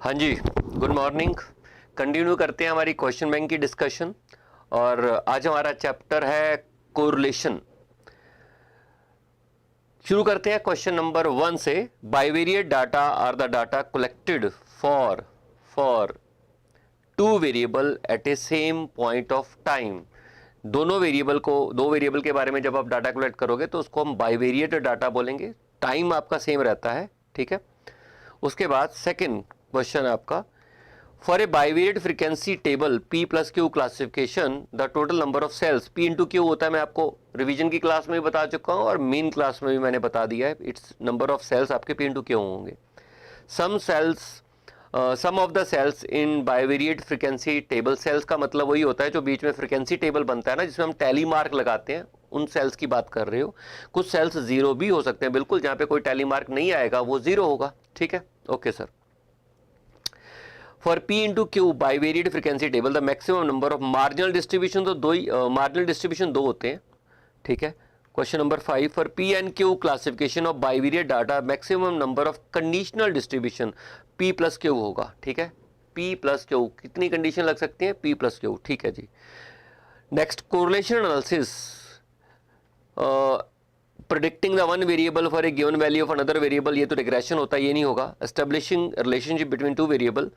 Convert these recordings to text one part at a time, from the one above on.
हाँ जी, good morning. Continue करते हैं हमारी क्वेश्चन बैंक की डिस्कशन। और आज हमारा चैप्टर है कोरिलेशन। शुरू करते हैं क्वेश्चन नंबर 1 से। Bivariate data are the data collected for two variable at a same point of time. दो वेरिएबल के बारे में जब आप डाटा कलेक्ट करोगे तो उसको हम बाइवेरिएट डाटा बोलेंगे। टाइम आपका सेम रहता है, ठीक है। उसके बाद सेकंड क्वेश्चन आपका, for a bivariate frequency table P plus Q classification the total number of cells P into Q होता है। मैं आपको रिवीजन की क्लास में भी बता चुका हूं और मेन क्लास में भी मैंने बता दिया है। इट्स नंबर ऑफ सेल्स आपके P इंटू क्यू होंगे। Sum of the cells in bivariate frequency table, cells का मतलब वही होता है जो बीच में फ्रीक्वेंसी टेबल बनता है ना, जिसमें हम टैली मार्क लगाते हैं, उन सेल्स की बात कर रहे हो। कुछ सेल्स जीरो भी हो सकते हैं, बिल्कुल जहां पे कोई टैली मार्क नहीं आएगा वो जीरो होगा, ठीक है। Okay sir. For P into q bivariate frequency table the maximum number of marginal distribution, तो मार्जिनल डिस्ट्रीब्यूशन दो होते हैं, ठीक है। Question number 5, for P and q classification of bivariate data maximum number of conditional distribution P plus q होगा, ठीक है। P plus q, कितनी कंडीशन लग सकती है? P प्लस क्यू, ठीक है जी। Next, correlation analysis predicting the one variable for a given value of another variable, ये तो रिग्रेशन होता है, ये नहीं होगा। Establishing relationship between two variable,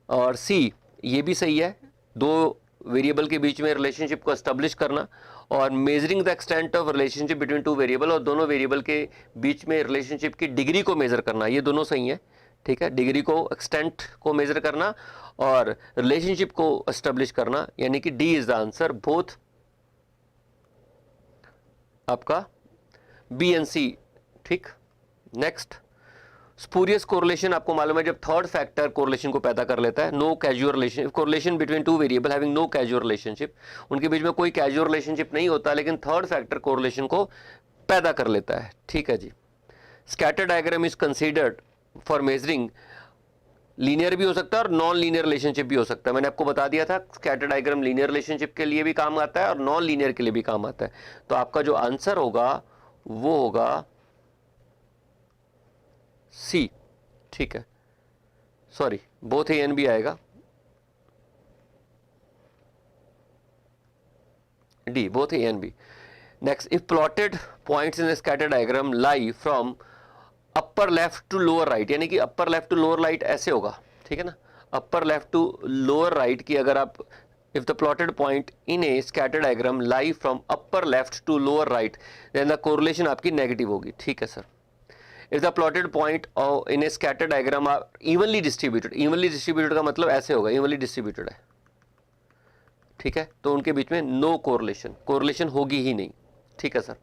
और सी ये भी सही है, दो वेरिएबल के बीच में रिलेशनशिप को एस्टेब्लिश करना। और measuring the extent of relationship between two variable, और दोनों वेरिएबल के बीच में रिलेशनशिप की डिग्री को मेजर करना, ये दोनों सही है, ठीक है। डिग्री को, एक्सटेंट को मेजर करना और रिलेशनशिप को एस्टेब्लिश करना, यानी कि D is the answer, both आपका बी एंड सी, ठीक। नेक्स्ट, स्पूरियस कोरिलेशन, आपको मालूम है जब थर्ड फैक्टर कोरिलेशन को पैदा कर लेता है। No casual relation, correlation between two variable having no casual relationship, उनके बीच में कोई कैजुअल रिलेशनशिप नहीं होता, लेकिन थर्ड फैक्टर कोरिलेशन को पैदा कर लेता है, ठीक है जी। Scatter diagram is considered for measuring, linear भी हो सकता है और नॉन लीनियर रिलेशनशिप भी हो सकता है। मैंने आपको बता दिया था स्कैटर डायग्राम लीनियर रिलेशनशिप के लिए भी काम आता है और नॉन लीनियर के लिए भी काम आता है। तो आपका जो आंसर होगा वो होगा सी, ठीक है। Sorry, both A and B आएगा, D, both A and B. Next, if plotted points in scatter diagram lie from upper left to lower right, यानी कि upper left to lower right ऐसे होगा, ठीक है ना। Upper left to lower right की अगर आप, if the plotted point in a scatter diagram lie from upper left to lower right, then the correlation आपकी नेगेटिव होगी, ठीक है sir. If the plotted point in a scatter diagram are evenly distributed, evenly distributed का मतलब ऐसे होगा, evenly distributed है, ठीक है, तो उनके बीच में नो कोरिलेशन, कोरिलेशन होगी ही नहीं, ठीक है sir.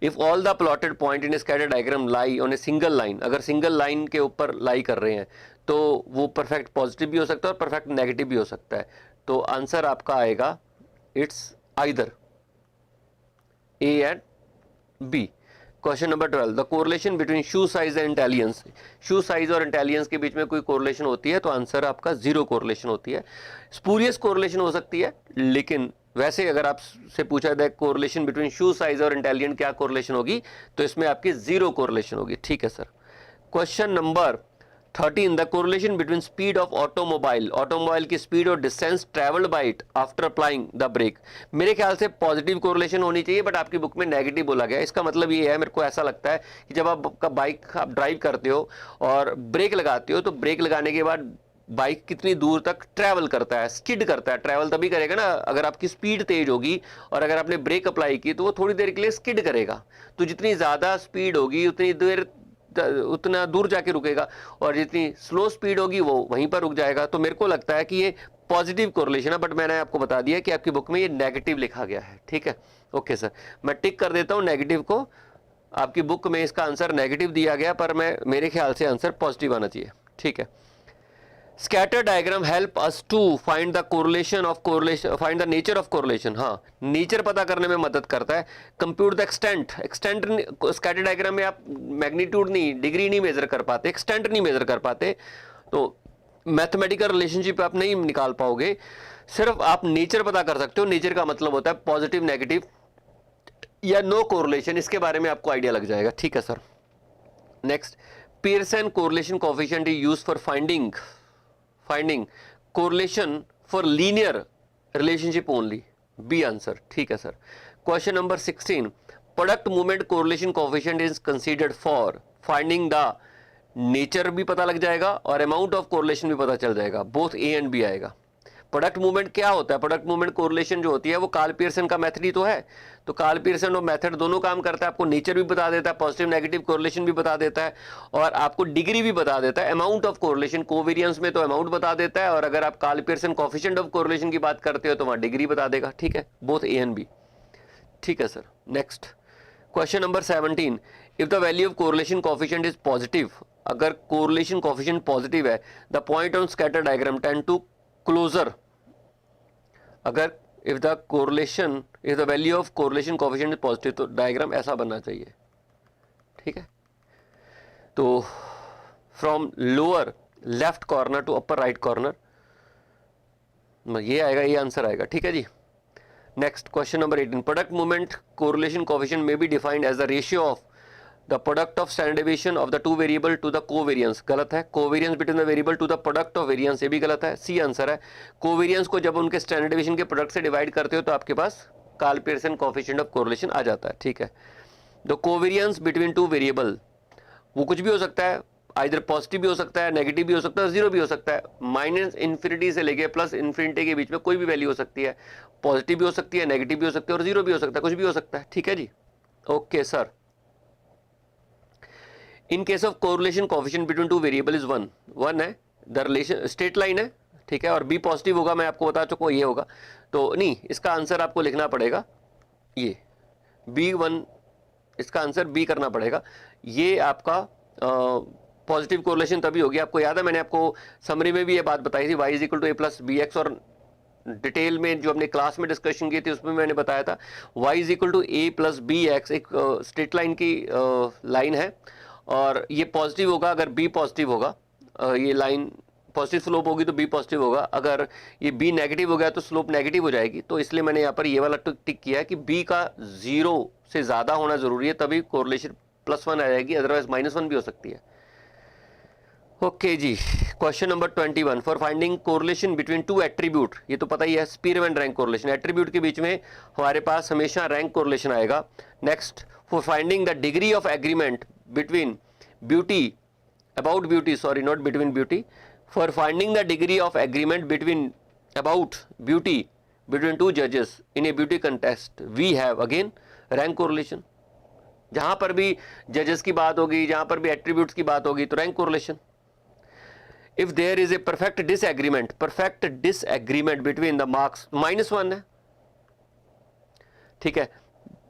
If all the plotted point in scatter diagram lie on a single line, अगर सिंगल लाइन के ऊपर लाई कर रहे हैं तो वो परफेक्ट पॉजिटिव भी हो सकता है और परफेक्ट नेगेटिव भी हो सकता है। तो आंसर आपका आएगा it's either A and B. Question number 12, the correlation between shoe size and intelligence, shoe size और इंटेलिजेंस के बीच में कोई कोरिलेशन होती है तो आंसर आपका जीरो कोरिलेशन होती है। स्पूरियस कोरिलेशन हो सकती है, लेकिन वैसे अगर आपसे पूछा जाए कोरिलेशन बिटवीन शू साइज और इंटेलिजेंट क्या कोरिलेशन होगी, तो इसमें आपकी जीरो कोरिलेशन होगी, ठीक है sir. Question number 13, the correlation between speed of automobile, automobile की स्पीड और distance travelled by it after applying the brake, मेरे ख्याल से पॉजिटिव कोरिलेशन होनी चाहिए, बट आपकी बुक में नेगेटिव बोला गया। इसका मतलब ये है, मेरे को ऐसा लगता है कि जब आपका बाइक आप ड्राइव करते हो और ब्रेक लगाते हो, तो ब्रेक लगाने के बाद बाइक कितनी दूर तक ट्रैवल करता है, स्किड करता है। ट्रैवल तभी करेगा ना अगर आपकी स्पीड तेज होगी, और अगर आपने ब्रेक अप्लाई की तो वो थोड़ी देर के लिए स्किड करेगा। तो जितनी ज़्यादा स्पीड होगी उतना दूर जाके रुकेगा, और जितनी स्लो स्पीड होगी वो वहीं पर रुक जाएगा। तो मेरे को लगता है कि ये पॉजिटिव कोरिलेशन है, बट मैंने आपको बता दिया कि आपकी बुक में ये नेगेटिव लिखा गया है, ठीक है। ओके सर, मैं टिक कर देता हूँ नेगेटिव को। आपकी बुक में इसका आंसर नेगेटिव दिया गया, पर मेरे ख्याल से आंसर पॉजिटिव आना चाहिए, ठीक है। Scatter diagram help us to find the correlation of correlation, find the nature of correlation, हाँ, नेचर पता करने में मदद करता है। Compute the extent, extent scatter diagram में आप मैग्नीट्यूड नहीं, डिग्री नहीं मेजर कर पाते, एक्सटेंट नहीं मेजर कर पाते, तो मैथमेटिकल रिलेशनशिप आप नहीं निकाल पाओगे। सिर्फ आप नेचर पता कर सकते हो। नेचर का मतलब होता है पॉजिटिव, नेगेटिव या नो कोरिलेशन, इसके बारे में आपको आइडिया लग जाएगा, ठीक है sir. Next, Pearson correlation coefficient is used for finding correlation for linear relationship only. B answer, ठीक है sir. Question number 16, product movement correlation coefficient is considered for finding the nature भी पता लग जाएगा और अमाउंट ऑफ कोरिलेशन भी पता चल जाएगा, बोथ ए एंड बी आएगा। प्रोडक्ट मूवमेंट क्या होता है? प्रोडक्ट मूवमेंट कोरिलेशन जो होती है वो कार्ल पियर्सन का मेथड ही तो है। तो कार्ल पियर्सन और मेथड दोनों काम करता है, आपको नेचर भी बता देता है, पॉजिटिव नेगेटिव कोरिलेशन भी बता देता है और आपको डिग्री भी बता देता है। अमाउंट ऑफ कोरिलेशन, कोवेरियंस में तो अमाउंट बता देता है और अगर आप Karl Pearson coefficient of correlation की बात करते हो तो वहां डिग्री बता देगा। ठीक है, बोथ ए एंड बी। ठीक है sir. Next question number 17, if the value of correlation coefficient is positive, अगर कोरिलेशन कोएफिशिएंट पॉजिटिव है, the point on scatter diagram tend to closer, अगर if the value of correlation coefficient is positive तो diagram ऐसा बनना चाहिए। ठीक है, तो from lower left corner to upper right corner, ये आएगा, ये आंसर आएगा। ठीक है जी। Next question number 18, product movement correlation coefficient में be defined as the ratio of the product of standard deviation of the two variable to the covariance, गलत है। Covariance between the variable to the product of variance, ये भी गलत है। C answer है। Covariance को जब उनके स्टैंडर्ड डेविएशन के प्रोडक्ट से डिवाइड करते हो तो आपके पास Karl Pearson coefficient of correlation आ जाता है। ठीक है, the covariance between two variable, वो कुछ भी हो सकता है, आइदर पॉजिटिव भी हो सकता है, नेगेटिव भी हो सकता है, जीरो भी हो सकता है। माइनस इन्फिनिटी से लेके प्लस इन्फिनिटी के बीच में कोई भी वैल्यू हो सकती है, पॉजिटिव भी हो सकती है, नेगेटिव भी हो सकती है और जीरो भी हो सकता है, कुछ भी हो सकता है। ठीक है जी, okay sir. In case of correlation coefficient between two variable is 1 है, द रिलेशन स्ट्रेट लाइन है। ठीक है, और बी पॉजिटिव होगा, मैं आपको बता चुका हूं ये होगा, तो नहीं, इसका आंसर आपको लिखना पड़ेगा ये B1, इसका आंसर बी करना पड़ेगा। ये आपका पॉजिटिव कोरिलेशन तभी होगी, आपको याद है मैंने आपको समरी में भी ये बात बताई थी, y is equal to A plus B X, और डिटेल में जो हमने क्लास में डिस्कशन की थी उसमें मैंने बताया था y is equal to A plus B X एक स्ट्रेट लाइन की लाइन है और ये पॉजिटिव होगा अगर b पॉजिटिव होगा, ये लाइन पॉजिटिव स्लोप होगी तो b पॉजिटिव होगा, अगर ये b नेगेटिव हो गया तो स्लोप नेगेटिव हो जाएगी। तो इसलिए मैंने यहाँ पर ये वाला टिक किया है कि b का 0 से ज़्यादा होना ज़रूरी है, तभी कोरिलेशन +1 आ जाएगी, अदरवाइज -1 भी हो सकती है। ओके जी। Question number 21, for finding correlation between two attribute, ये तो पता ही है, स्पीरमैन रैंक कोरिलेशन, एट्रीब्यूट के बीच में हमारे पास हमेशा रैंक कोरिलेशन आएगा। Next, for finding the degree of agreement between beauty, about beauty, sorry not between beauty, for finding the degree of agreement between about beauty between two जजेस in a beauty contest, we have again rank correlation. जहां पर भी जजेस की बात होगी, जहां पर भी एट्रीब्यूट्स की बात होगी तो rank correlation. If there is a perfect disagreement between the marks, -1 है। ठीक है,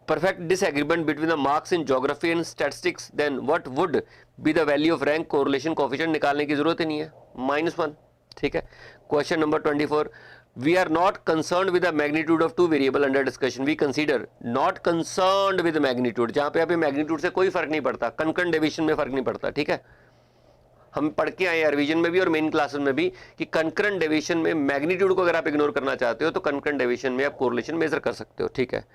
perfect disagreement between the marks in geography and statistics, then what would be the value of rank correlation coefficient, निकालने की जरूरत ही नहीं है, -1। ठीक है, question number 24, we are not concerned with the magnitude of two variable under discussion, we consider not concerned with magnitude, जहां पे अभी मैग्नीट्यूड से कोई फर्क नहीं पड़ता, कंकरेंट डेविएशन में फर्क नहीं पड़ता। ठीक है, हम पढ़ के आए रिवीजन में भी और मेन क्लासेस में भी कि कंकरेंट डेविएशन में मैग्नीट्यूड को अगर आप इग्नोर करना चाहते हो तो कंकरेंट डेविएशन में आप कोरिलेशन मेजर कर सकते हो। ठीक है,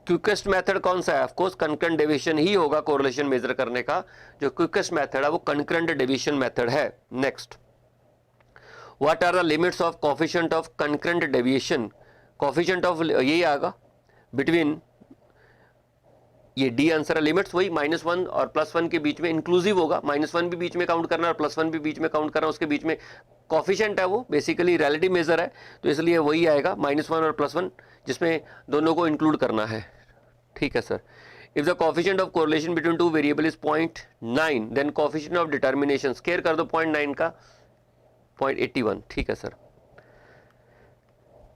क्विकेस्ट मेथड कौन सा है? ऑफ कोर्स कंकरेंट डेविएशन ही होगा कोरिलेशन मेजर करने का, जो क्विकेस्ट मेथड है वो कंकरेंट डेविएशन मेथड है। Next, What are the limits of coefficient of concurrent deviation? Coefficient of यही आएगा between, ये डी आंसर है। लिमिट्स वही -1 और +1 के बीच में इंक्लूसिव होगा, -1 भी बीच में काउंट करना और +1 भी बीच में काउंट करना, उसके बीच में कोफिशिएंट है, वो बेसिकली रिलेटिव मेजर है, तो इसलिए वही आएगा -1 और +1 जिसमें दोनों को इंक्लूड करना है। ठीक है sir. If the coefficient of correlation between two variable is 0.9, then coefficient of determination, square कर दो 0.9 का 0.81। ठीक है sir.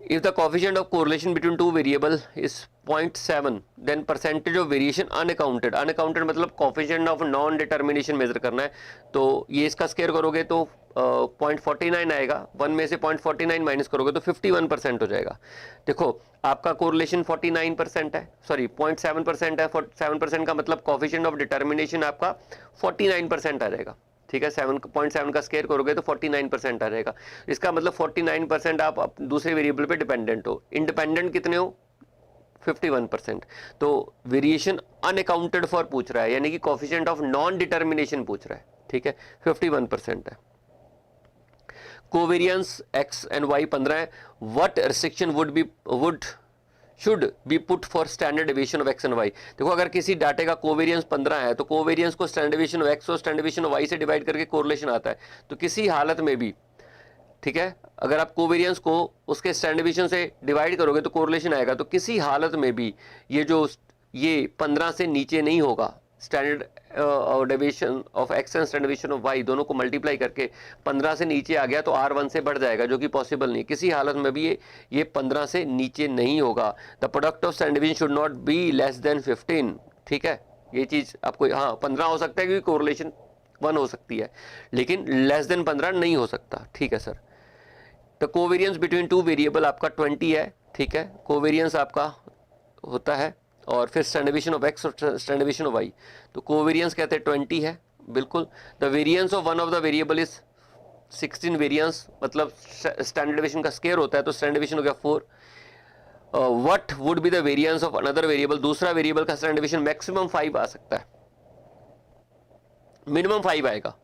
If the coefficient of correlation between two variable is 0.7, then percentage of variation unaccounted, unaccounted मतलब coefficient of non determination measure करना है, तो ये इसका स्क्वायर करोगे तो 0.49 आएगा, 1 में से 0.49 माइनस करोगे तो 51% हो जाएगा। देखो आपका कोरिलेशन 49% है, सॉरी 0.7% है, 7% का मतलब कोफिशिएंट ऑफ डिटर्मिनेशन आपका 49% आ जाएगा। ठीक है, 7.7 का स्क्वायर करोगे तो 49% आ जाएगा। इसका मतलब 49% आप दूसरे वेरिएबल पे डिपेंडेंट हो, इंडिपेंडेंट कितने हो? 51%। तो वेरिएशन अनअकाउंटेड फॉर पूछ रहा है, यानी कि कोफिशिएंट ऑफ नॉन डिटर्मिनेशन पूछ रहा है। ठीक है, 51% है। कोवेरियंस एक्स एंड वाई 15 है, what restriction should be put for standard deviation of x and Y. देखो अगर किसी डाटे का कोवेरियंस 15 है तो कोवेरियंस को स्टैंडर्ड डेविएशन ऑफ एक्स और स्टैंडर्ड डेविएशन ऑफ वाई से डिवाइड करके कोरिलेशन आता है। तो किसी हालत में भी, ठीक है, अगर आप कोवेरियंस को उसके स्टैंडर्ड डेविएशन से डिवाइड करोगे तो कोरिलेशन आएगा। तो किसी हालत में भी ये 15 से नीचे नहीं होगा। Standard deviation of x and standard deviation of Y दोनों को मल्टीप्लाई करके 15 से नीचे आ गया तो R1 से बढ़ जाएगा, जो कि पॉसिबल नहीं। किसी हालत में भी ये 15 से नीचे नहीं होगा। The product of standard deviation should not be less than 15। ठीक है, ये चीज़ आपको, हाँ 15 हो सकता है क्योंकि कोरिलेशन 1 हो सकती है, लेकिन लेस देन 15 नहीं हो सकता। ठीक है sir. The covariance between two variable आपका 20 है। ठीक है, कोवेरियंस आपका होता है, और फिर स्टैंडर्ड डेविएशन ऑफ एक्स और स्टैंडर्ड डेविएशन ऑफ वाई, तो कोवेरियंस कहते हैं 20 है, बिल्कुल। The variance of one of the variable is 16 variance, मतलब स्टैंडर्ड डेविएशन का स्क्वायर होता है, तो स्टैंडर्ड डेविएशन हो गया 4। What would be the variance of another variable, दूसरा वेरिएबल का स्टैंडर्ड डेविएशन मैक्सिमम 5 आ सकता है, मिनिमम 5 आएगा।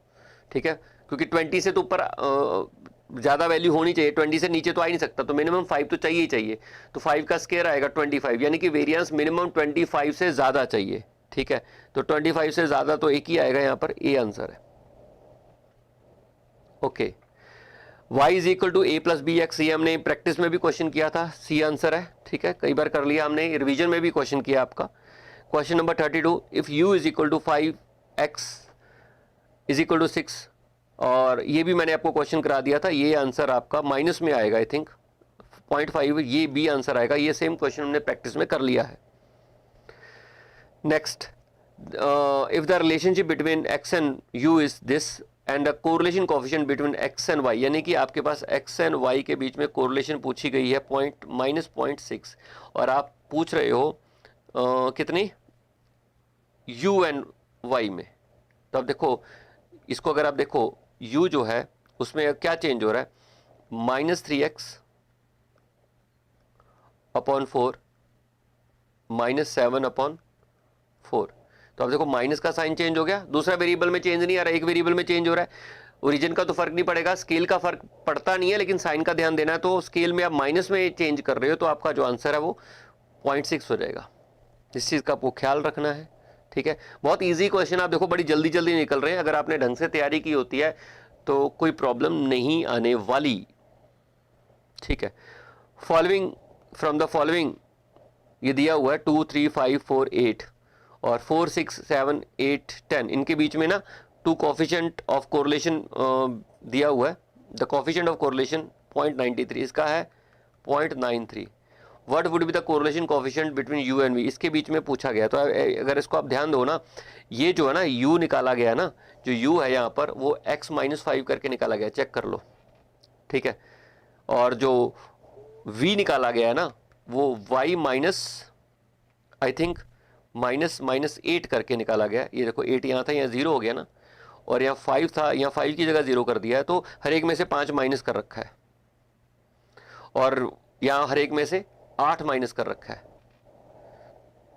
ठीक है, क्योंकि 20 से तो ऊपर ज़्यादा वैल्यू होनी चाहिए, 20 से नीचे तो आ ही नहीं सकता, तो मिनिमम 5 तो चाहिए ही चाहिए। तो 5 का स्क्वायर आएगा 25, यानी कि वेरिएंस मिनिमम 25 से ज़्यादा चाहिए। ठीक है, तो 25 से ज़्यादा तो एक ही आएगा यहाँ पर, ए आंसर है। Okay, y is equal to A plus B X, ये हमने प्रैक्टिस में भी क्वेश्चन किया था, सी आंसर है। ठीक है, कई बार कर लिया हमने, रिवीजन में भी क्वेश्चन किया आपका। Question number 32, if u is equal to 5x is equal to 6, और ये भी मैंने आपको क्वेश्चन करा दिया था, ये आंसर आपका माइनस में आएगा, आई थिंक 0.5, ये बी आंसर आएगा। ये सेम क्वेश्चन हमने प्रैक्टिस में कर लिया है। Next, if the relationship between x and U is this and the correlation coefficient between x and Y, यानी कि आपके पास एक्स एंड वाई के बीच में कोरिलेशन पूछी गई है -0.6, और आप पूछ रहे हो कितनी, यू एंड वाई में। तो अब देखो इसको, अगर आप देखो u जो है उसमें क्या चेंज हो रहा है, -3x अपॉन 4 -7 अपॉन 4। तो अब देखो माइनस का साइन चेंज हो गया, दूसरा वेरिएबल में चेंज नहीं आ रहा है, एक वेरिएबल में चेंज हो रहा है। ओरिजिन का तो फर्क नहीं पड़ेगा, स्केल का फर्क पड़ता नहीं है, लेकिन साइन का ध्यान देना है। तो स्केल में आप माइनस में चेंज कर रहे हो, तो आपका जो आंसर है वो 0.6 हो जाएगा। इस चीज़ का आपको ख्याल रखना है। ठीक है, बहुत इजी क्वेश्चन, आप देखो बड़ी जल्दी जल्दी निकल रहे हैं। अगर आपने ढंग से तैयारी की होती है तो कोई प्रॉब्लम नहीं आने वाली। ठीक है, फॉलोइंग फ्रॉम द फॉलोइंग ये दिया हुआ है 2 3 5 4 8 और 4 6 7 8 10, इनके बीच में ना 2 कोफिशिएंट ऑफ कोरिलेशन दिया हुआ है। द कोफिशिएंट ऑफ कोरिलेशन 0.93, इसका है 0.93। What would be the correlation coefficient between you and V, इसके बीच में पूछा गया। तो अगर इसको आप ध्यान दो ना, ये जो है ना u निकाला गया ना, जो u है यहाँ पर वो x -5 करके निकाला गया, चेक कर लो। ठीक है, और जो v निकाला गया है ना वो y माइनस, आई थिंक -8 करके निकाला गया। ये देखो 8 यहाँ था, यहाँ 0 हो गया ना, और यहाँ 5 था, यहाँ 5 की जगह 0 कर दिया है। तो हर एक में से 5 माइनस कर रखा है, और यहाँ हर एक में से 8 माइनस कर रखा है।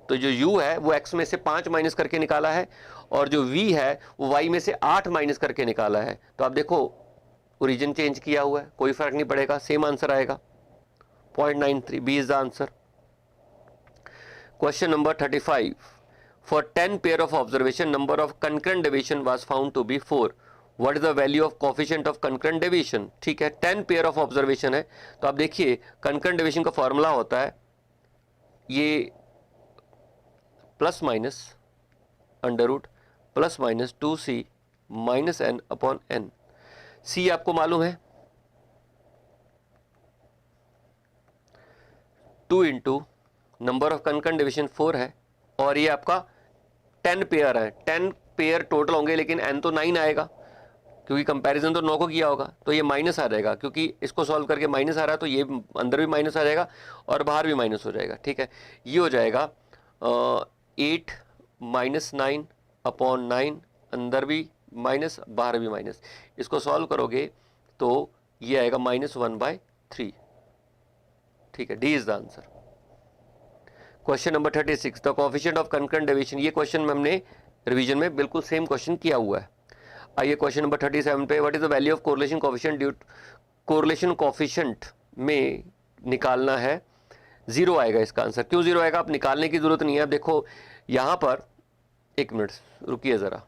तो जो u है वो x में से 5 माइनस करके निकाला है, और जो v है वो y में से 8 माइनस करके निकाला है। तो आप देखो ओरिजिन चेंज किया हुआ है, कोई फर्क नहीं पड़ेगा, सेम आंसर आएगा 0.93, B is the answer. Question number 35, for 10 pair of observation number of concurrent deviation was found to be 4, what is the value of coefficient of concurrent deviation. ठीक है, 10 पेयर ऑफ ऑब्जर्वेशन है, तो आप देखिए concurrent deviation का formula होता है ये ± under root +-2c -n upon n। c आपको मालूम है 2 into number of concurrent deviation 4 है, और ये आपका 10 पेयर है। 10 पेयर टोटल होंगे, लेकिन n तो 9 आएगा, क्योंकि कंपैरिजन तो 9 को किया होगा, तो ये माइनस आ जाएगा, क्योंकि इसको सॉल्व करके माइनस आ रहा है, तो ये अंदर भी माइनस आ जाएगा और बाहर भी माइनस हो जाएगा। ठीक है, ये हो जाएगा 8 -9 अपॉन 9, अंदर भी माइनस बाहर भी माइनस। इसको सॉल्व करोगे तो ये आएगा -1/3। ठीक है, D is the answer. Question number 36, the coefficient of concurrent deviation, ये क्वेश्चन में हमने रिवीजन में बिल्कुल सेम क्वेश्चन किया हुआ है। आइए क्वेश्चन नंबर 37 पे, what is the value of correlation coefficient due correlation coefficient में निकालना है, 0 आएगा इसका आंसर। क्यों 0 आएगा, आप निकालने की जरूरत नहीं है। अब देखो यहां पर, एक मिनट रुकिए जरा,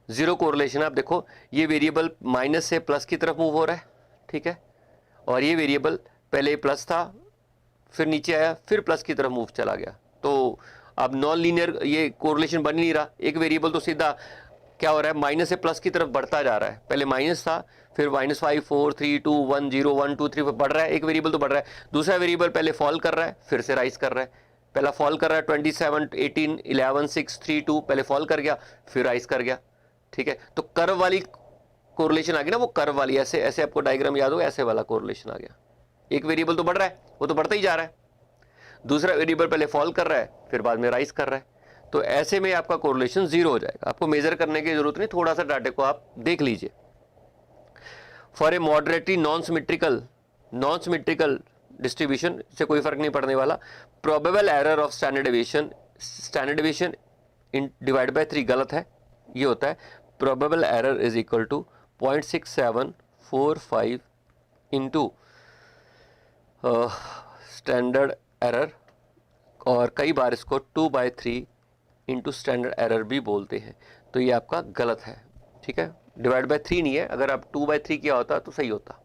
जीरो कोरिलेशन। आप देखो ये वेरिएबल माइनस से प्लस की तरफ मूव हो रहा है, ठीक है, और ये वेरिएबल पहले प्लस था, फिर नीचे आया, फिर प्लस की तरफ मूव चला गया। तो अब नॉन लीनियर ये कोरिलेशन बन ही नहीं रहा। एक वेरिएबल तो सीधा क्या हो रहा है, माइनस से प्लस की तरफ बढ़ता जा रहा है, पहले माइनस था, फिर -5 4 3 2 1 0 1 2 3 बढ़ रहा है, एक वेरिएबल तो बढ़ रहा है। दूसरा वेरिएबल पहले फॉल कर रहा है, फिर से राइज कर रहा है। पहला फॉल कर रहा है 27 18 11 6 3 2, पहले फॉल कर गया, फिर राइज कर गया, ठीक है। तो कर्व वाली कोरिलेशन आ गई ना, वो कर्व वाली, ऐसे ऐसे आपको डायग्राम याद हो, ऐसे वाला कोरिलेशन आ गया। एक वेरिएबल तो बढ़ रहा है, वो तो बढ़ता ही जा रहा है, दूसरा वेरिएबल पहले फॉल कर रहा है, फिर बाद में राइज कर रहा है। तो ऐसे में आपका कोरिलेशन 0 हो जाएगा। आपको मेजर करने की जरूरत नहीं, थोड़ा सा डाटे को आप देख लीजिए। For a moderately non symmetrical distribution से कोई फर्क नहीं पड़ने वाला। Probable error of standard deviation in divide by 3 गलत है, ये होता है probable error is equal to 0.6745 into standard error, और कई बार इसको 2/3 इंटू स्टैंडर्ड एरर भी बोलते हैं। तो ये आपका गलत है, ठीक है, डिवाइड बाय 3 नहीं है। अगर आप 2/3 किया होता तो सही होता,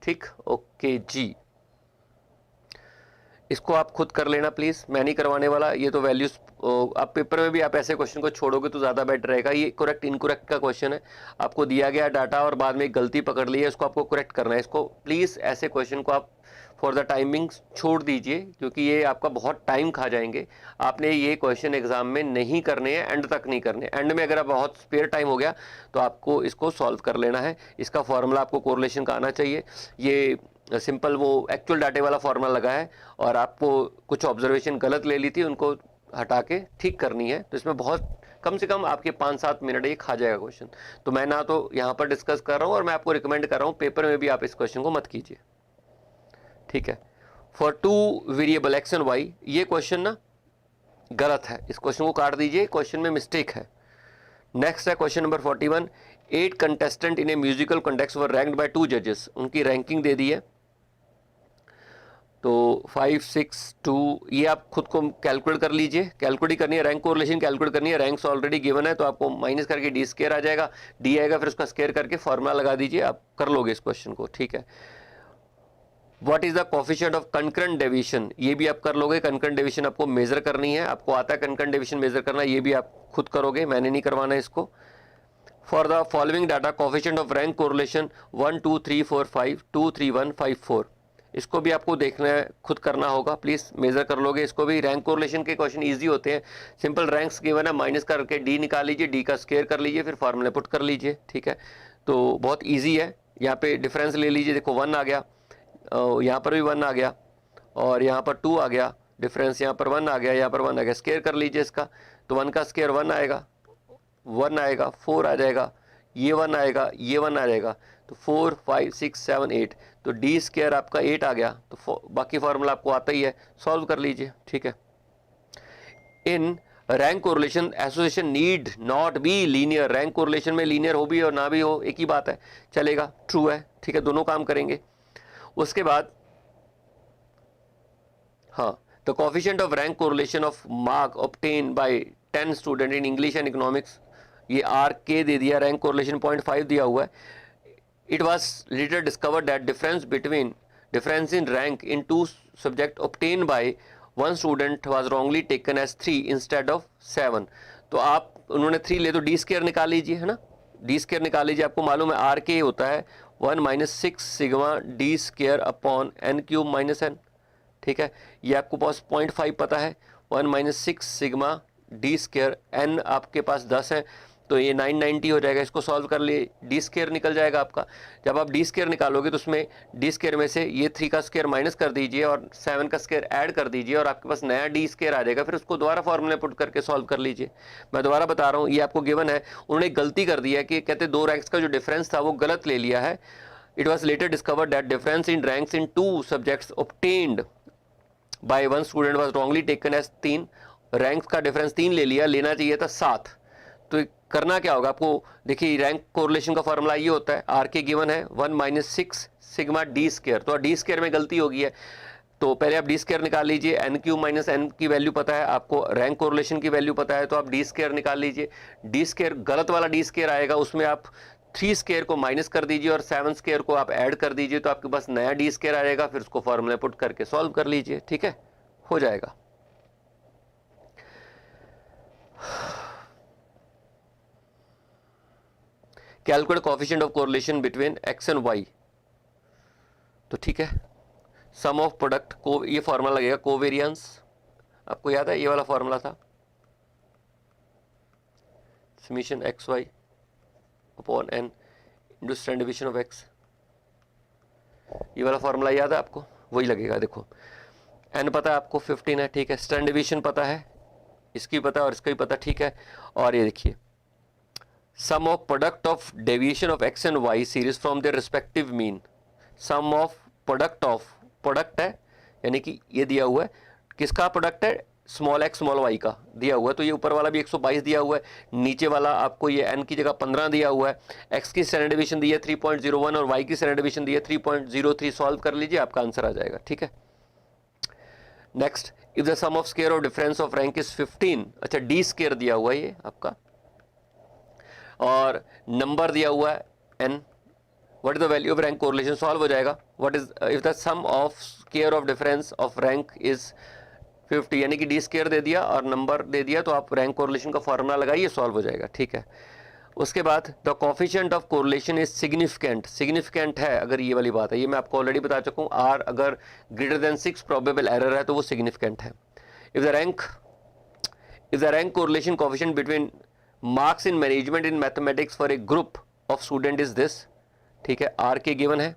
ठीक। ओके जी, इसको आप खुद कर लेना प्लीज, मैं नहीं करवाने वाला। ये तो वैल्यूज आप पेपर में भी आप ऐसे क्वेश्चन को छोड़ोगे तो ज़्यादा बेटर रहेगा। ये करेक्ट इनकरेक्ट का क्वेश्चन है, आपको दिया गया डाटा और बाद में एक गलती पकड़ ली है, इसको आपको करेक्ट करना है। इसको प्लीज़ ऐसे क्वेश्चन को आप फॉर द टाइमिंग छोड़ दीजिए, क्योंकि ये आपका बहुत टाइम खा जाएंगे। आपने ये क्वेश्चन एग्जाम में नहीं करने हैं, एंड तक नहीं करने। एंड में अगर आप बहुत स्पेयर टाइम हो गया तो आपको इसको सॉल्व कर लेना है। इसका फॉर्मूला आपको कोरिलेशन का आना चाहिए। ये सिंपल वो एक्चुअल डाटे वाला फॉर्मूला लगा है, और आपको कुछ ऑब्जर्वेशन गलत ले ली थी, उनको हटा के ठीक करनी है। तो इसमें बहुत कम से कम आपके 5-7 मिनट ये खा जाएगा क्वेश्चन। तो मैं ना तो यहाँ पर डिस्कस कर रहा हूँ, और मैं आपको रिकमेंड कर रहा हूँ पेपर में भी आप इस क्वेश्चन को मत कीजिए, ठीक है। For 2 variable X and Y, ये क्वेश्चन ना गलत है, इस क्वेश्चन को काट दीजिए, क्वेश्चन में मिस्टेक है। नेक्स्ट है question number 41, 8 contestant in A musical contest were ranked by 2 जजेस। उनकी रैंकिंग दे दी है, तो 5 6 2, ये आप खुद को कैलकुलेट कर लीजिए। कैलकुलेट करनी है, रैंक कोरिलेशन कैलकुलेट करनी है। रैंक्स ऑलरेडी गिवन है, तो आपको माइनस करके डी स्केयर आ जाएगा, डी आएगा, फिर उसका स्केयर करके फॉर्मूला लगा दीजिए, आप कर लोगे इस क्वेश्चन को, ठीक है। What is the coefficient of concurrent deviation, ये भी आप कर लोगे। कंकरेंट डेविएशन आपको मेजर करनी है, आपको आता है कंकरेंट डेविएशन मेजर करना, ये भी आप खुद करोगे, मैंने नहीं करवाना इसको। For the following data coefficient of rank correlation 1 2 3 4 5 2 3 1 5 4, इसको भी आपको देखना है, खुद करना होगा, प्लीज़ मेजर कर लोगे इसको भी। रैंक कोरिलेशन के क्वेश्चन इजी होते हैं, सिंपल रैंक्स गिवन है, माइनस करके डी निकाल लीजिए, डी का स्केयर कर लीजिए, फिर फार्मूला पुट कर लीजिए, ठीक है। तो बहुत इजी है। यहाँ पे डिफरेंस ले लीजिए, देखो 1 आ गया, यहाँ पर भी 1 आ गया, और यहाँ पर 2 आ गया, डिफरेंस यहाँ पर 1 आ गया, यहाँ पर 1 आ गया, स्केयर कर लीजिए इसका, तो 1 का स्केयर 1 आएगा, 1 आएगा, 4 आ जाएगा, ये 1 आएगा, ये 1 आ जाएगा, तो 4 5 6 7 8, तो डी स्केयर आपका 8 आ गया। तो बाकी फार्मूला आपको आता ही है, सॉल्व कर लीजिए, ठीक है। In rank correlation association need not be linear, rank correlation में लीनियर हो भी और ना भी हो एक ही बात है, चलेगा, ट्रू है, ठीक है, दोनों काम करेंगे। उसके बाद हाँ, the coefficient of rank correlation of mark obtained by 10 student in English and economics, ये आर के दे दिया, रैंक कोरिलेशन 0.5 दिया हुआ है। It was later discovered that difference in rank in 2 subject obtained by 1 student was wrongly taken as 3 instead of 7। तो आप उन्होंने 3 ले, तो डी स्केयर निकाल लीजिए, है ना, डी स्केयर निकाल लीजिए। आपको मालूम है आर के होता है 1 - 6 sigma D square upon n cube minus n, ठीक है। ये आपको पास 0.5 पता है, 1 - 6 सिग्मा डी स्केयर, n आपके पास 10 है, तो ये 990 हो जाएगा। इसको सॉल्व कर लिए, डी स्क्वायर निकल जाएगा आपका। जब आप डी स्क्वायर निकालोगे तो उसमें डी स्क्वायर में से ये 3 का स्क्वायर माइनस कर दीजिए और 7 का स्क्वायर ऐड कर दीजिए और आपके पास नया डी स्क्वायर आ जाएगा। फिर उसको दोबारा फॉर्मूले पुट करके सॉल्व कर लीजिए। मैं दोबारा बता रहा हूँ, ये आपको गिवन है। उन्होंने गलती कर दी है कि कहते 2 रैंक्स का जो डिफरेंस था वो गलत ले लिया है। It was later discovered that difference in ranks in 2 subjects obtained by 1 student was wrongly taken as 3। Ranks का डिफरेंस 3 ले लिया, लेना चाहिए था 7। तो करना क्या होगा आपको, देखिए रैंक कोरिलेशन का फॉर्मूला ये होता है, आर के गिवन है 1 - 6 सिग्मा डी स्क्वायर। तो डी स्क्वायर में गलती होगी है, तो पहले आप डी स्क्वायर निकाल लीजिए। एन क्यू माइनस एन की वैल्यू पता है आपको, रैंक कोरिलेशन की वैल्यू पता है, तो आप डी स्क्वायर निकाल लीजिए। डी स्क्वायर गलत वाला डी स्क्वायर आएगा, उसमें आप 3 स्क्वायर को माइनस कर दीजिए और 7 स्क्वायर को आप ऐड कर दीजिए, तो आपके पास नया डी स्क्वायर आएगा। फिर उसको फॉर्मूला पुट करके सॉल्व कर लीजिए, ठीक है, हो जाएगा। Calculate coefficient of correlation between x and Y. तो ठीक है, सम ऑफ प्रोडक्ट को, ये फॉर्मूला लगेगा कोवेरियंस, आपको याद है ये वाला फॉर्मूला था, summation X Y upon N into standard division of X. ये वाला फॉर्मूला याद है आपको, वही लगेगा। देखो एन पता है आपको 15 है, ठीक है, स्टैंडर्ड डिवीजन पता है, इसकी पता है और इसका भी पता, ठीक है। और ये देखिए sum of product of deviation of x and Y series from their respective mean. Sum of product of, product है यानी कि ये दिया हुआ है, किसका प्रोडक्ट है, स्मॉल एक्स स्मॉल वाई का दिया हुआ है। तो ये ऊपर वाला भी 122 दिया हुआ है, नीचे वाला आपको ये एन की जगह 15 दिया हुआ है। एक्स की स्टैंडर्ड डिवीजन दी है 3.01 और वाई की स्टैंडर्ड डिवीजन दी है 3.03। सॉल्व कर लीजिए, आपका आंसर आ जाएगा, ठीक है। Next, if the sum of square of difference of rank is 15, अच्छा डी स्क्वायर दिया हुआ है ये आपका, और नंबर दिया हुआ है n, what is the value of rank correlation, solve हो जाएगा। What is if the sum of square of difference of rank is 50, यानी कि डी स्क्वायर दे दिया और नंबर दे दिया, तो आप रैंक कोरिलेशन का फॉर्मूला लगाइए, सॉल्व हो जाएगा, ठीक है। उसके बाद the coefficient of correlation is significant, significant है अगर ये वाली बात है, ये मैं आपको ऑलरेडी बता चुका हूँ। आर अगर ग्रेटर देन 6 प्रोबेबल एरर है तो वो सिग्निफिकेंट है। If the rank correlation coefficient between marks in management in mathematics for a group of student is this, ठीक है। आर के गिवन है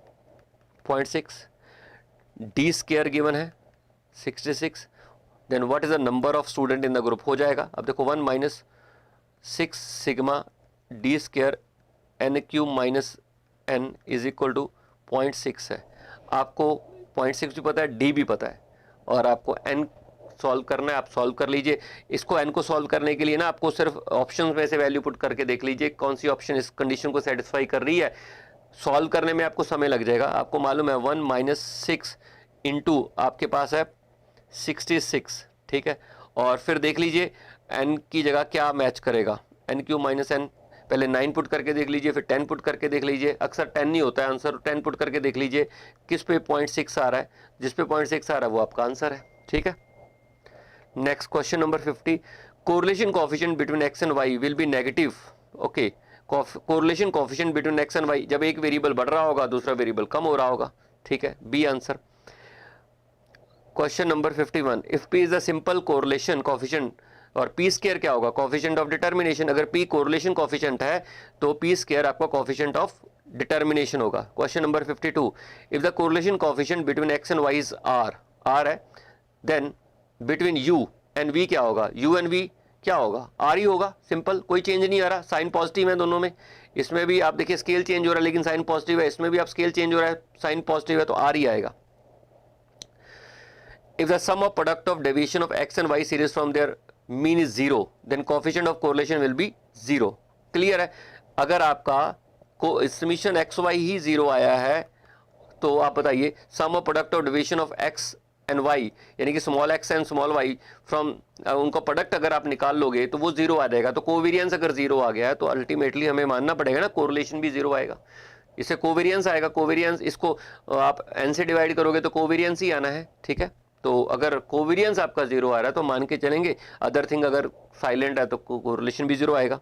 0.6, डी स्क्वायर गिवन है 66, then what is the number of student in the group, हो जाएगा। अब देखो 1 - 6 sigma D square N cube minus N is equal to 0.6 है। आपको 0.6 भी पता है, डी भी पता है, और आपको एन सॉल्व करना है, आप सॉल्व कर लीजिए। इसको एन को सॉल्व करने के लिए ना आपको सिर्फ ऑप्शंस में से वैल्यू पुट करके देख लीजिए कौन सी ऑप्शन इस कंडीशन को सेटिस्फाई कर रही है। सॉल्व करने में आपको समय लग जाएगा। आपको मालूम है 1 - 6 इंटू आपके पास है 66, ठीक है। और फिर देख लीजिए एन की जगह क्या मैच करेगा, एन क्यू माइनस एन, पहले 9 पुट करके देख लीजिए, फिर 10 पुट करके देख लीजिए। अक्सर 10 नहीं होता है आंसर, 10 पुट करके देख लीजिए किस पे 0.6 आ रहा है, जिस पे 0.6 आ रहा है वो आपका आंसर है, ठीक है। Next question number 50, correlation coefficient between x and Y will be negative. Okay, correlation coefficient between x and Y, जब एक वेरिएबल बढ़ रहा होगा दूसरा वेरिएबल कम हो रहा होगा, ठीक है, B answer. Question number 51, if p is a simple correlation coefficient, और पी स्क्वायर क्या होगा, कोएफिशिएंट ऑफ डिटर्मिनेशन। अगर पी कोरिलेशन कोएफिशिएंट है तो पी स्क्वायर आपका कोएफिशिएंट ऑफ डिटर्मिनेशन होगा। Question number 52, if the correlation coefficient between x and y is r, r है, then between you and v क्या होगा, यू एंड वी क्या होगा, आर ही होगा, सिंपल, कोई चेंज नहीं आ रहा, साइन पॉजिटिव है दोनों में। इसमें भी आप देखिए स्केल चेंज हो रहा है लेकिन साइन पॉजिटिव है, इसमें भी आप स्केल चेंज हो रहा है साइन पॉजिटिव है, तो आर ही आएगा। If the sum of product of deviation of x and Y series from their mean is 0, then coefficient of correlation will be 0। Clear है। अगर आपका को समीशन एक्स वाई ही 0 आया है तो आप बताइए sum of product of deviation of x and Y, यानी कि small x and small y from उनका प्रोडक्ट अगर आप निकाल लोगे तो वो 0 आ जाएगा। तो कोवेरियंस अगर 0 आ गया है तो अल्टीमेटली हमें मानना पड़ेगा ना कोरिलेशन भी 0 आएगा, इससे कोवेरियंस आएगा। कोवेरियंस इसको आप एन से डिवाइड करोगे तो कोवेरियंस ही आना है, ठीक है। तो अगर कोवेरियंस आपका 0 आ रहा है तो मान के चलेंगे, अदर थिंग अगर साइलेंट है तो कोरिलेशन भी 0 आएगा।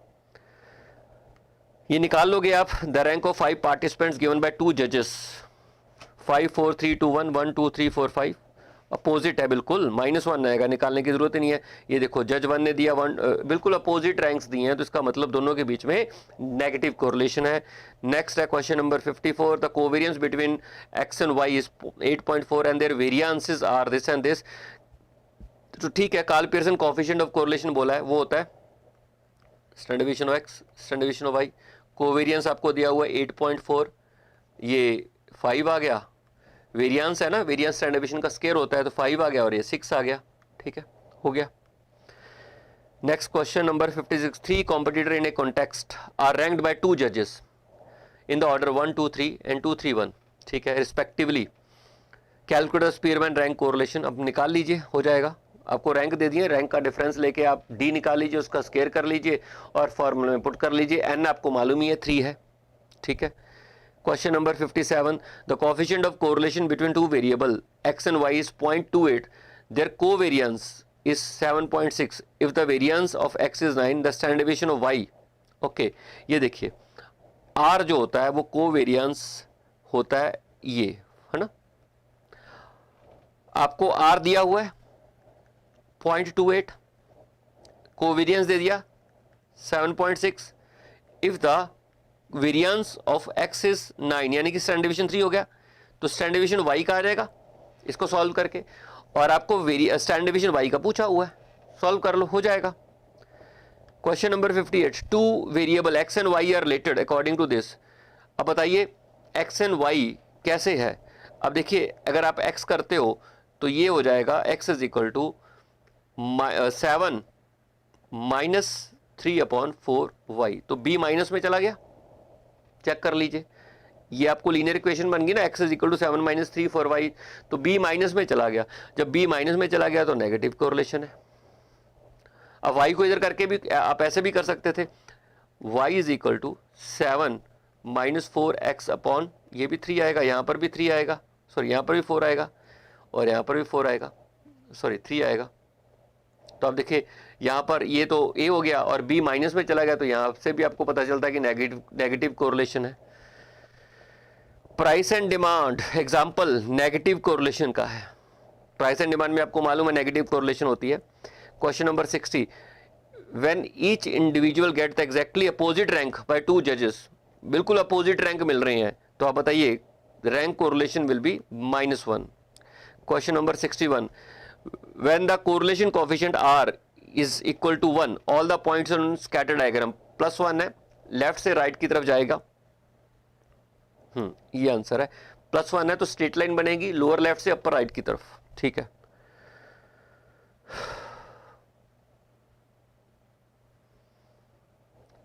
ये निकाल लोगे आप। The rank of 5 participants given by 2 जजेस, 5 4 3 2 1 1 2 3 4 5, अपोजिट है, बिल्कुल -1 आएगा, निकालने की जरूरत ही नहीं है। ये देखो जज 1 ने दिया 1, बिल्कुल अपोजिट रैंक्स दिए हैं, तो इसका मतलब दोनों के बीच में नेगेटिव कोरिलेशन है। नेक्स्ट है question number 54, the covariance between x and y is 8.4 and their variances are this and this. तो ठीक है, Karl Pearson coefficient of correlation बोला है, वो होता है standard deviation of x, standard deviation of y। Covariance आपको दिया हुआ है 8.4, ये 5 आ गया, वेरिएंस है ना, वेरिएंस स्टैंडर्ड डेविएशन का स्क्वायर होता है, तो 5 आ गया और ये 6 आ गया। ठीक है, हो गया। Next question number 56, 3 competitor in a context are ranked by 2 जजेस इन द ऑर्डर 1 2 3 एंड 2 3 1, ठीक है, respectively. Calculate Spearman rank correlation, अब निकाल लीजिए, हो जाएगा। आपको रैंक दे दिए, रैंक का डिफरेंस लेके आप डी निकाल लीजिए, उसका स्क्वायर कर लीजिए और फॉर्मूला में पुट कर लीजिए। एन आपको मालूम ही है 3 है। ठीक है, question number 57, the coefficient of correlation between two variable x and y is 0.28, their covariance is 7.6, if the variance of x is 9, the standard deviation of y। Okay, ये देखिए r जो होता है वो कोवेरिएंस होता है, ये है ना, आपको r दिया हुआ है 0.28, कोवेरिएंस दे दिया 7.6, if the variance of x is 9, यानी कि स्टैंडर्ड डेविएशन 3 हो गया, तो स्टैंडर्ड डेविएशन y का आ जाएगा इसको सॉल्व करके। और आपको स्टैंडर्ड डेविएशन y का पूछा हुआ है, सॉल्व कर लो, हो जाएगा। Question number 58, 2 variable x and y are related according to this. अब बताइए x एंड y कैसे है। अब देखिए अगर आप x करते हो तो ये हो जाएगा x is equal to 7 minus 3/4y, तो b माइनस में चला गया, चेक कर लीजिए, ये आपको लीनियर इक्वेशन बन गई ना, x is equal to 7 minus 3 4y, तो b माइनस में चला गया। जब b माइनस में चला गया तो नेगेटिव कोरिलेशन है। अब y को इधर करके भी आप ऐसे भी कर सकते थे, y is equal to 7 minus 4x upon, ये भी 3 आएगा, यहाँ पर भी 3 आएगा, सॉरी यहाँ पर भी 4 आएगा और यहाँ पर भी 4 आएगा, सॉरी 3 आएगा। तो आप देखिए यहाँ पर ये तो a हो गया और b माइनस में चला गया, तो यहाँ से भी आपको पता चलता है कि नेगेटिव कोरिलेशन है। Price and demand example negative correlation का है। प्राइस एंड डिमांड में आपको मालूम है नेगेटिव कोरिलेशन होती है। Question number 60, when each individual get the exactly opposite rank by 2 जजेस, बिल्कुल अपोजिट रैंक मिल रहे हैं, तो आप बताइए rank correlation will B -1। Question number 61, when the correlation coefficient r is equal to 1, all the points on scatter diagram +1 है, left से right की तरफ जाएगा, ये आंसर है, +1 है तो स्ट्रेट लाइन बनेगी लोअर लेफ्ट से अपर राइट की तरफ। ठीक है,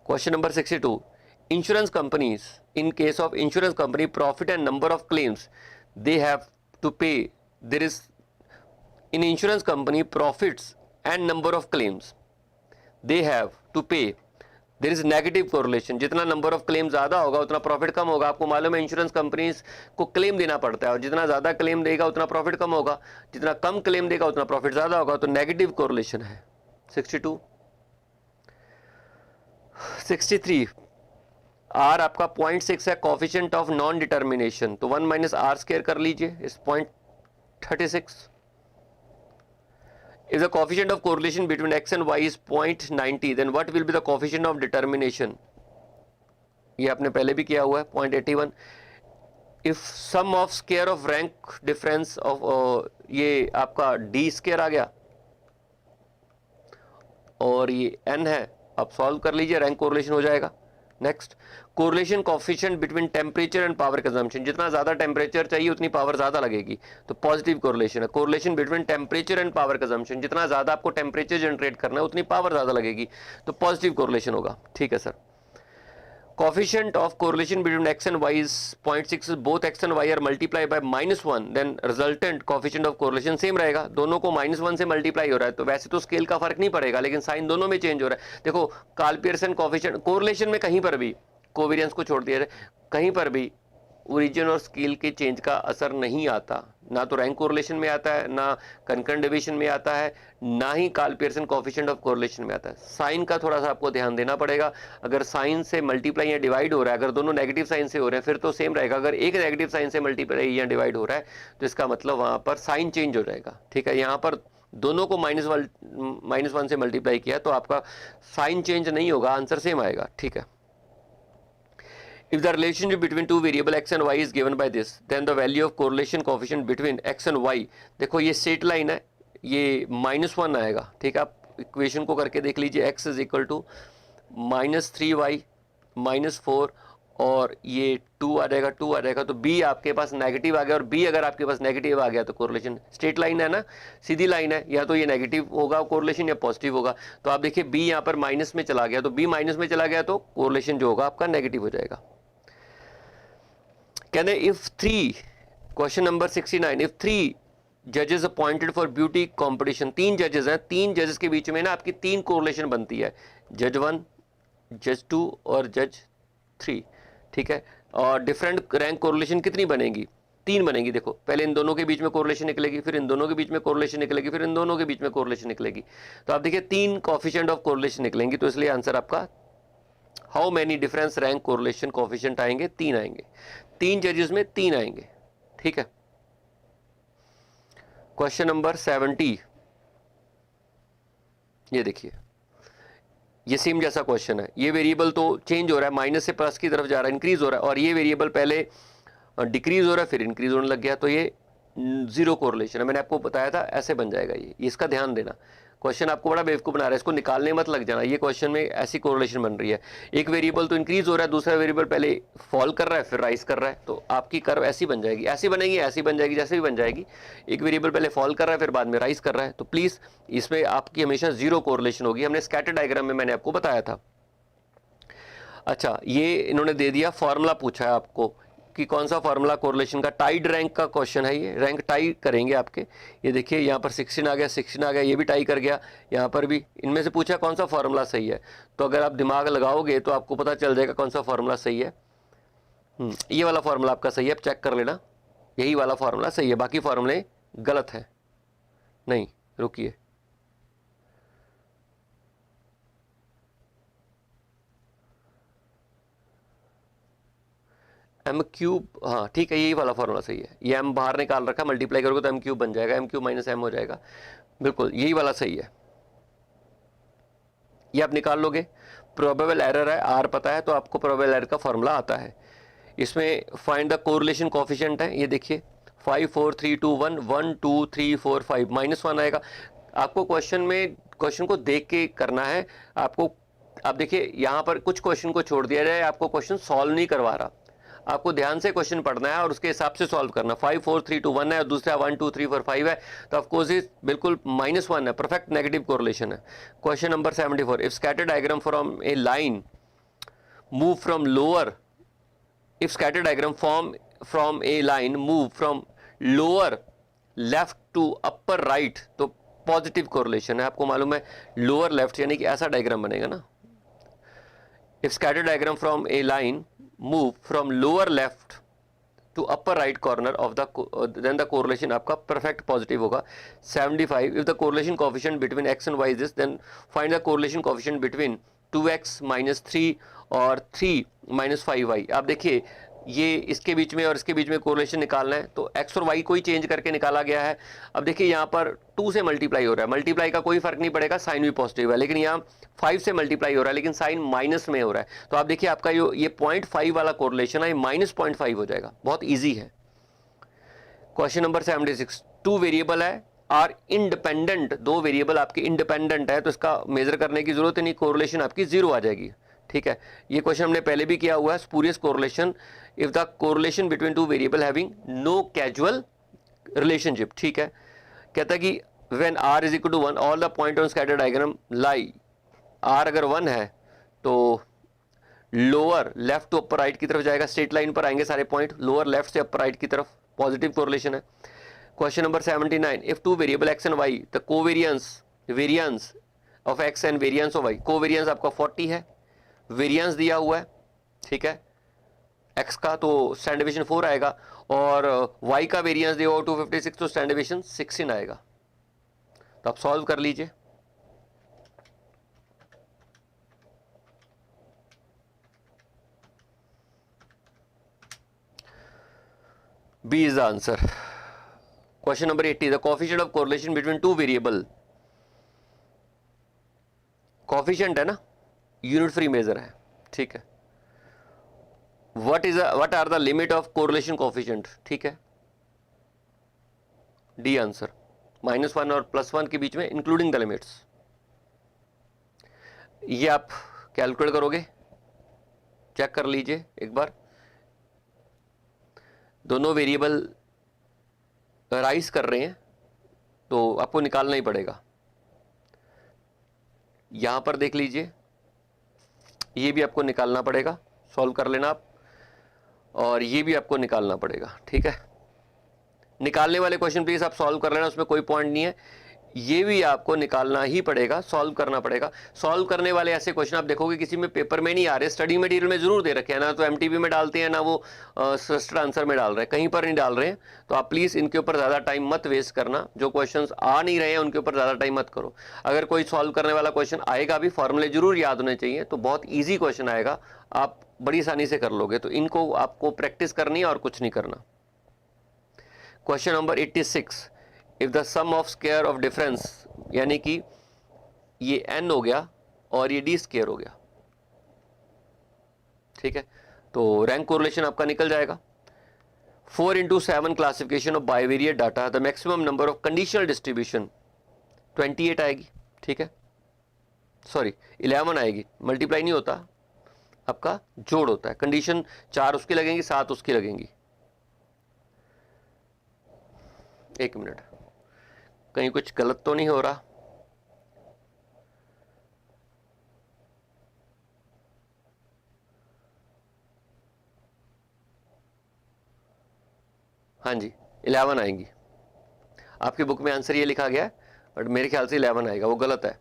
question number 62, insurance companies, in case of insurance company profit and number of claims they have to pay, there is in insurance company profits and number of claims they have to pay, there is negative correlation, जितना number of claim ज्यादा होगा उतना profit कम होगा। आपको मालूम है insurance companies को claim देना पड़ता है और जितना ज्यादा क्लेम देगा उतना प्रॉफिट कम होगा, जितना कम क्लेम देगा उतना प्रॉफिट ज्यादा होगा, तो नेगेटिव कोरिलेशन है। 62, 63, आर आपका 0.6 है, कोएफिशिएंट ऑफ नॉन डिटर्मिनेशन, तो 1 माइनस आर स्क्वायर कर लीजिए इस 0.36। If the coefficient of correlation between x and y is 0.90, then what will be the coefficient of determination? ये आपने पहले भी किया हुआ है 0.81। If sum of square of rank difference of ये आपका d स्क्वायर आ गया और ये n है, आप सॉल्व कर लीजिए, रैंक कोरिलेशन हो जाएगा। Next, correlation coefficient between temperature and power consumption, जितना ज्यादा टेम्परेचर चाहिए उतनी पावर ज्यादा लगेगी, तो पॉजिटिव कोरिलेशन है। Correlation between temperature and power consumption, जितना ज्यादा आपको टेम्परेचर जनरेट करना है उतनी पावर ज्यादा लगेगी, तो पॉजिटिव कोरिलेशन होगा। ठीक है sir. Coefficient of correlation between x and y is 0.6, both x and y are multiplied by -1, then resultant coefficient of correlation same रहेगा, दोनों को -1 से मल्टीप्लाई हो रहा है, तो वैसे तो स्केल का फर्क नहीं पड़ेगा लेकिन साइन दोनों में चेंज हो रहा है। देखो कार्ल पियर्सन कोएफिशिएंट कोरिलेशन में कहीं पर भी कोवेरिएंस को छोड़ दिया जाए, कहीं पर भी ओरिजिन और स्केल के चेंज का असर नहीं आता, ना तो रैंक कोरिलेशन में आता है, ना कंकरेंट डेविएशन में आता है, ना ही Karl Pearson coefficient of correlation में आता है। साइन का थोड़ा सा आपको ध्यान देना पड़ेगा। अगर साइन से मल्टीप्लाई या डिवाइड हो रहा है, अगर दोनों नेगेटिव साइन से हो रहे हैं फिर तो सेम रहेगा। अगर एक नेगेटिव साइन से मल्टीप्लाई या डिवाइड हो रहा है तो इसका मतलब वहां पर साइन चेंज हो जाएगा। ठीक है, यहाँ पर दोनों को -1 से मल्टीप्लाई किया तो आपका साइन चेंज नहीं होगा, आंसर सेम आएगा। ठीक है, if the relationship between two variable x and y is given by this, then the value of correlation coefficient between x and y, देखो ये स्ट्रेट लाइन है, ये -1 आएगा। ठीक है, आप इक्वेशन को करके देख लीजिए, x is equal to -3y -4 और ये 2 आ जाएगा, 2 आ जाएगा, तो b आपके पास नेगेटिव आ गया। और b अगर आपके पास नेगेटिव आ गया तो कोरिलेशन, स्ट्रेट लाइन है ना, सीधी लाइन है, या तो ये नेगेटिव होगा कोरिलेशन या पॉजिटिव होगा। तो आप देखिए b यहाँ पर माइनस में चला गया, तो b माइनस में चला गया तो कोरिलेशन जो होगा आपका नेगेटिव हो जाएगा। कहते इफ 3, क्वेश्चन नंबर 69, इफ 3 जजेस अपॉइंटेड फॉर ब्यूटी कंपटीशन, 3 जजेस हैं, 3 जजेस के बीच में ना आपकी 3 कोरिलेशन बनती है, जज 1, जज 2 और जज 3। ठीक है, और डिफरेंट रैंक कोरिलेशन कितनी बनेगी? 3 बनेगी। देखो पहले इन दोनों के बीच में कोरिलेशन निकलेगी, फिर इन दोनों के बीच में कोरिलेशन निकलेगी, फिर इन दोनों के बीच में कोरिलेशन निकलेगी। तो आप देखिए 3 कोएफिशिएंट ऑफ कोरिलेशन निकलेंगी, तो इसलिए आंसर आपका how many difference rank correlation coefficient आएंगे? 3 आएंगे, 3 जजेस में 3 आएंगे। ठीक है, क्वेश्चन नंबर 70, ये देखिए, ये सेम जैसा क्वेश्चन है। ये वेरिएबल तो चेंज हो रहा है, माइनस से प्लस की तरफ जा रहा है, इंक्रीज हो रहा है, और ये वेरिएबल पहले डिक्रीज हो रहा है फिर इंक्रीज होने लग गया, तो ये जीरो कोरिलेशन है। मैंने आपको बताया था ऐसे बन जाएगा ये, इसका ध्यान देना। क्वेश्चन आपको बड़ा बेवकूफ़ बना रहा है, इसको निकालने मत लग जाना। ये क्वेश्चन में ऐसी कोरिलेशन बन रही है, एक वेरिएबल तो इंक्रीज हो रहा है, दूसरा वेरिएबल पहले फॉल कर रहा है फिर राइज कर रहा है, तो आपकी कर्व ऐसी बन जाएगी, ऐसी बनेगी, ऐसी बन जाएगी, जैसे भी बन जाएगी। एक वेरिएबल पहले फॉल कर रहा है फिर बाद में राइज कर रहा है, तो प्लीज़ इसमें आपकी हमेशा जीरो कोरिलेशन होगी। हमने स्कैटर डायग्राम में मैंने आपको बताया था। अच्छा, ये इन्होंने दे दिया, फॉर्मूला पूछा है आपको कि कौन सा फार्मूला कोरिलेशन का, टाइड रैंक का क्वेश्चन है ये, रैंक टाई करेंगे आपके। ये देखिए यहाँ पर 16 आ गया, 16 आ गया, ये भी टाई कर गया, यहाँ पर भी। इनमें से पूछा कौन सा फार्मूला सही है, तो अगर आप दिमाग लगाओगे तो आपको पता चल जाएगा कौन सा फार्मूला सही है। ये वाला फार्मूला आपका सही है, आप चेक कर लेना, यही वाला फार्मूला सही है, बाकी फार्मूले गलत है। नहीं, रुकिए, एम क्यूब, हाँ ठीक है, यही वाला फार्मूला सही है। ये एम बाहर निकाल रखा, मल्टीप्लाई करोगे तो एम क्यूब बन जाएगा, एम क्यूब माइनस एम हो जाएगा, बिल्कुल यही वाला सही है, ये आप निकाल लोगे। प्रोबेबल एरर है, आर पता है तो आपको प्रोबेबल एरर का फार्मूला आता है। इसमें फाइंड द कोरिलेशन कोएफिशिएंट है, ये देखिए 5 4 3 2 1 1 2 3 4 5, -1 आएगा। आपको क्वेश्चन में, क्वेश्चन को देख के करना है आपको। आप देखिए यहाँ पर कुछ क्वेश्चन को छोड़ दिया जाए, आपको क्वेश्चन सॉल्व नहीं करवा रहा, आपको ध्यान से क्वेश्चन पढ़ना है और उसके हिसाब से सॉल्व करना। 5 4 3 2 1 है और दूसरा 1 2 3 4 5 है, तो ऑफकोर्स ये बिल्कुल -1 है, परफेक्ट नेगेटिव कोरिलेशन है। Question number 74, if scatter diagram from a line move from lower, if scatter diagram from a line move from lower left to upper right, तो पॉजिटिव कोरिलेशन है। आपको मालूम है लोअर लेफ्ट यानी कि ऐसा diagram बनेगा ना। If scatter diagram from a line move from lower left to upper right corner of the then the correlation आपका perfect positive होगा। 75, if the correlation coefficient between x and y is this, then find the correlation coefficient between 2x - 3 और 3 - 5y। आप देखिए ये इसके बीच में और इसके बीच में कोरिलेशन निकालना है, तो x और y को ही चेंज करके निकाला गया है। अब देखिए यहाँ पर 2 से मल्टीप्लाई हो रहा है, मल्टीप्लाई का कोई फर्क नहीं पड़ेगा, साइन भी पॉजिटिव है, लेकिन यहाँ 5 से मल्टीप्लाई हो रहा है लेकिन साइन माइनस में हो रहा है, तो आप देखिए आपका ये 0.5 वाला कोरिलेशन है, -0.5 हो जाएगा, बहुत ईजी है। क्वेश्चन नंबर 76, 2 वेरिएबल है आर इंडिपेंडेंट, 2 वेरिएबल आपके इंडिपेंडेंट है, तो इसका मेजर करने की जरूरत नहीं, कोरिलेशन आपकी 0 आ जाएगी। ठीक है, ये क्वेश्चन हमने पहले भी किया हुआ है, spurious correlation if the correlation between 2 variable having no casual relationship. ठीक है, कहता है कि when r is equal to 1 all the point on scatter diagram lie, r अगर 1 है तो lower left to upper right की तरफ जाएगा, स्ट्रेट लाइन पर आएंगे सारे पॉइंट, लोअर लेफ्ट से अपर राइट की तरफ, पॉजिटिव कोरिलेशन है। Question number 79, if 2 variable x and y the covariance of x and variance of y, covariance आपका 40 है, वेरियंस दिया हुआ है। ठीक है, x का, तो स्टैंडर्ड डेविएशन 4 आएगा, और y का वेरिएंस दिया 256, तो स्टैंडर्ड डेविएशन 16 आएगा। तो आप सॉल्व कर लीजिए। B is the answer. Question number 80, the coefficient of correlation between two variable. Coefficient है ना, यूनिट फ्री मेजर है, ठीक है। What are the limit of correlation coefficient, ठीक है। डी आंसर, -1 और +1 के बीच में इंक्लूडिंग द लिमिट्स। ये आप कैलकुलेट करोगे, चेक कर लीजिए एक बार। दोनों वेरिएबल राइज कर रहे हैं तो आपको निकालना ही पड़ेगा। यहां पर देख लीजिए, ये भी आपको निकालना पड़ेगा, सॉल्व कर लेना आप, और ये भी आपको निकालना पड़ेगा, ठीक है। निकालने वाले क्वेश्चन प्लीज आप सॉल्व कर लेना, उसमें कोई पॉइंट नहीं है। ये भी आपको निकालना ही पड़ेगा, सॉल्व करना पड़ेगा। सॉल्व करने वाले ऐसे क्वेश्चन आप देखोगे किसी में पेपर में नहीं आ रहे, स्टडी मटेरियल में जरूर दे रखे हैं ना, तो एमटीबी में डालते हैं ना वो सस्टर आंसर में डाल रहे हैं, कहीं पर नहीं डाल रहे हैं। तो आप प्लीज इनके ऊपर ज्यादा टाइम मत वेस्ट करना, जो क्वेश्चन आ नहीं रहे हैं उनके ऊपर ज्यादा टाइम मत करो। अगर कोई सॉल्व करने वाला क्वेश्चन आएगा भी, फॉर्मूले जरूर याद होने चाहिए, तो बहुत ईजी क्वेश्चन आएगा, आप बड़ी आसानी से कर लोगे। तो इनको आपको प्रैक्टिस करनी है और कुछ नहीं करना। Question number 86, if the sum of square of difference, यानी कि ये n हो गया और ये d स्क्वायर हो गया, ठीक है। तो रैंक कोरिलेशन आपका निकल जाएगा। 4 into 7 classification of bivariate data, the maximum number of conditional distribution 28 आएगी, ठीक है। सॉरी 11 आएगी, मल्टीप्लाई नहीं होता, आपका जोड़ होता है। कंडीशन 4 उसकी लगेंगी, 7 उसकी लगेंगी। एक मिनट, कहीं कुछ गलत तो नहीं हो रहा? हाँ जी 11 आएंगी। आपकी बुक में आंसर ये लिखा गया है, बट मेरे ख्याल से 11 आएगा, वो गलत है।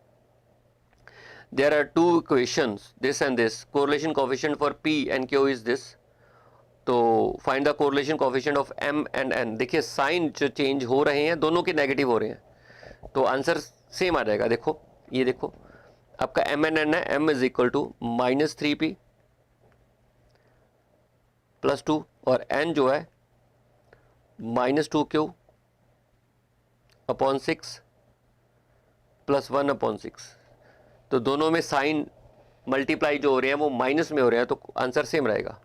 There are 2 equations, this and this, correlation coefficient for P and Q is this. तो find the correlation coefficient of M and N। देखिए साइन जो चेंज हो रहे हैं दोनों के नेगेटिव हो रहे हैं, तो आंसर सेम आ जाएगा। देखो ये देखो, आपका M and N है, M is equal to -3P + 2, और N जो है -2Q अपॉन 6 + 1/6। तो दोनों में साइन मल्टीप्लाई जो हो रहे हैं वो माइनस में हो रहे हैं, तो आंसर सेम रहेगा।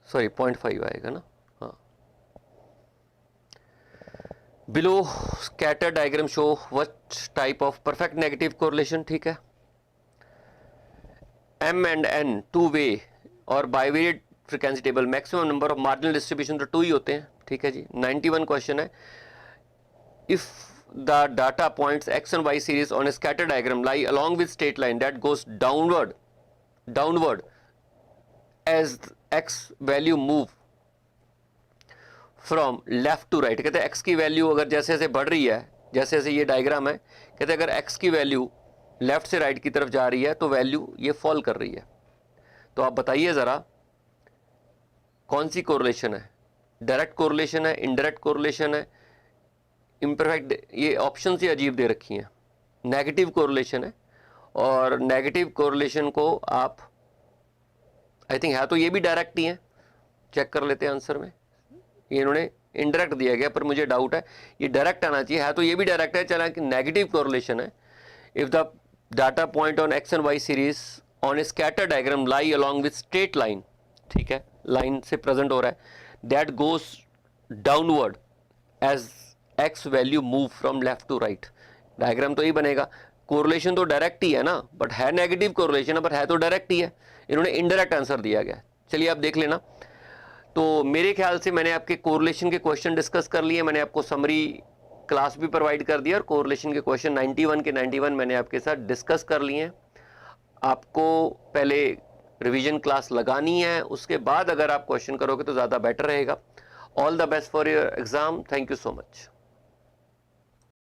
सॉरी 0.5 आएगा ना, हाँ। Below scatter diagram show what type of perfect negative correlation, ठीक है। M and N two way और bivariate frequency table, maximum number of marginal distribution तो 2 ही होते हैं, ठीक है जी। 91 क्वेश्चन है, if the data points x and y series on a scatter diagram lie along with straight line that goes downward as x value move from left to right. कहते हैं x की वैल्यू अगर जैसे जैसे बढ़ रही है, जैसे जैसे ये डायग्राम है, कहते हैं अगर x की वैल्यू लेफ्ट से राइट की तरफ जा रही है तो वैल्यू ये फॉल कर रही है। तो आप बताइए ज़रा कौन सी कोरिलेशन है, डायरेक्ट कोरिलेशन है, इनडायरेक्ट कोरिलेशन है, इम्परफेक्ट, ये ऑप्शन ही अजीब दे रखी हैं। नेगेटिव कोरिलेशन है, और नेगेटिव कोरिलेशन को आप आई थिंक है तो ये भी डायरेक्ट ही है, चेक कर लेते हैं आंसर में। ये इन्होंने इनडायरेक्ट दिया गया, पर मुझे डाउट है ये डायरेक्ट आना चाहिए, है तो ये भी डायरेक्ट है, चला कि नेगेटिव कोरिलेशन है। If the data point on x and y series on a scatter diagram lie along with straight line, ठीक है, लाइन से प्रेजेंट हो रहा है, that goes downward as x value move from left to right. Diagram तो ही बनेगा, correlation तो डायरेक्ट ही है ना, बट है नेगेटिव कोरिलेशन, पर है तो डायरेक्ट ही है। इन्होंने इनडायरेक्ट आंसर दिया गया। चलिए आप देख लेना। तो मेरे ख्याल से मैंने आपके कोरिलेशन के क्वेश्चन डिस्कस कर लिए, मैंने आपको समरी क्लास भी प्रोवाइड कर दिया, और कोरिलेशन के क्वेश्चन 91 के 91 मैंने आपके साथ डिस्कस कर लिए हैं। आपको पहले रिवीजन क्लास लगानी है, उसके बाद अगर आप क्वेश्चन करोगे तो ज़्यादा बेटर रहेगा। All the best for your exam, thank you so much.